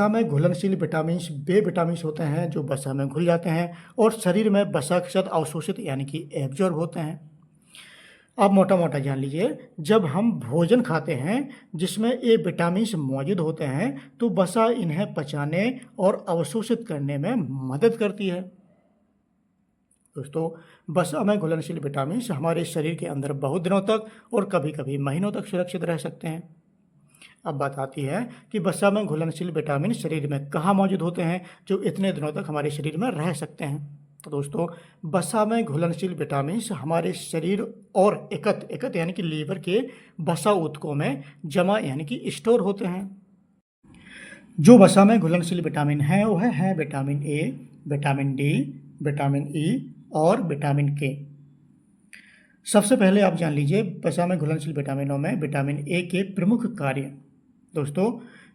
वसा में घुलनशील विटामिन्स वे विटामिन्स होते हैं जो वसा में घुल जाते हैं और शरीर में वसा के साथ अवशोषित यानी कि एब्जॉर्ब होते हैं। अब मोटा मोटा जान लीजिए, जब हम भोजन खाते हैं जिसमें ये विटामिन्स मौजूद होते हैं तो वसा इन्हें पचाने और अवशोषित करने में मदद करती है। दोस्तों, वसा में घुलनशील विटामिन्स हमारे शरीर के अंदर बहुत दिनों तक और कभी कभी महीनों तक सुरक्षित रह सकते हैं। अब बात आती है कि वसा में घुलनशील विटामिन शरीर में कहाँ मौजूद होते हैं जो इतने दिनों तक हमारे शरीर में रह सकते हैं। तो दोस्तों, वसा में घुलनशील विटामिन्स हमारे शरीर और एकत यानी कि लीवर के वसा ऊतकों में जमा यानी कि स्टोर होते हैं। जो वसा में घुलनशील विटामिन है वह है vitamin A, vitamin D, vitamin E और विटामिन के। सबसे पहले आप जान लीजिए वसा में घुलनशील विटामिनों में विटामिन ए के प्रमुख कार्य। दोस्तों,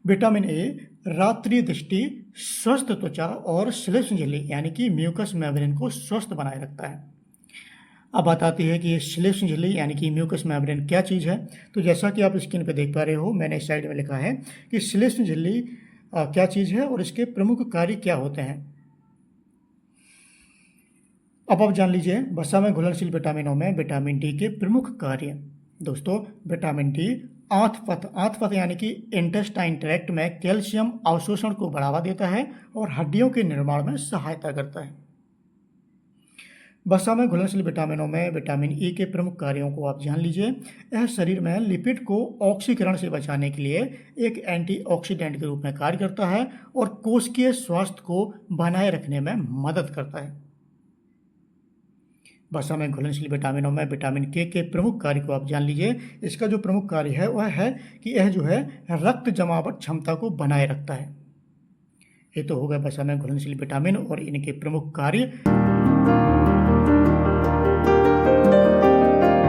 विटामिन ए रात्रि दृष्टि, स्वस्थ त्वचा और श्लेष्म झिल्ली यानी कि म्यूकस मेम्ब्रेन को स्वस्थ बनाए रखता है। अब बात आती है कि ये श्लेष्म झिल्ली यानी कि म्यूकस मेम्ब्रेन क्या चीज़ है। तो जैसा कि आप स्क्रीन पर देख पा रहे हो, मैंने इस साइड में लिखा है कि श्लेष्म झिल्ली क्या चीज़ है और इसके प्रमुख कार्य क्या होते हैं। अब आप जान लीजिए वसा में घुलनशील विटामिनों में विटामिन डी के प्रमुख कार्य। दोस्तों, विटामिन डी आंत यानी कि इंटेस्टाइन ट्रैक्ट में कैल्शियम अवशोषण को बढ़ावा देता है और हड्डियों के निर्माण में सहायता करता है। वसा में घुलनशील विटामिनों में विटामिन ई के प्रमुख कार्यों को आप जान लीजिए। यह शरीर में लिपिड को ऑक्सीकरण से बचाने के लिए एक एंटीऑक्सीडेंट के रूप में कार्य करता है और कोशिकीय स्वास्थ्य को बनाए रखने में मदद करता है। वसा में घुलनशील विटामिनों में विटामिन के प्रमुख कार्य को आप जान लीजिए। इसका जो प्रमुख कार्य है वह है कि यह जो है रक्त जमावट क्षमता को बनाए रखता है। ये तो हो गया वसा में घुलनशील विटामिन और इनके प्रमुख कार्य।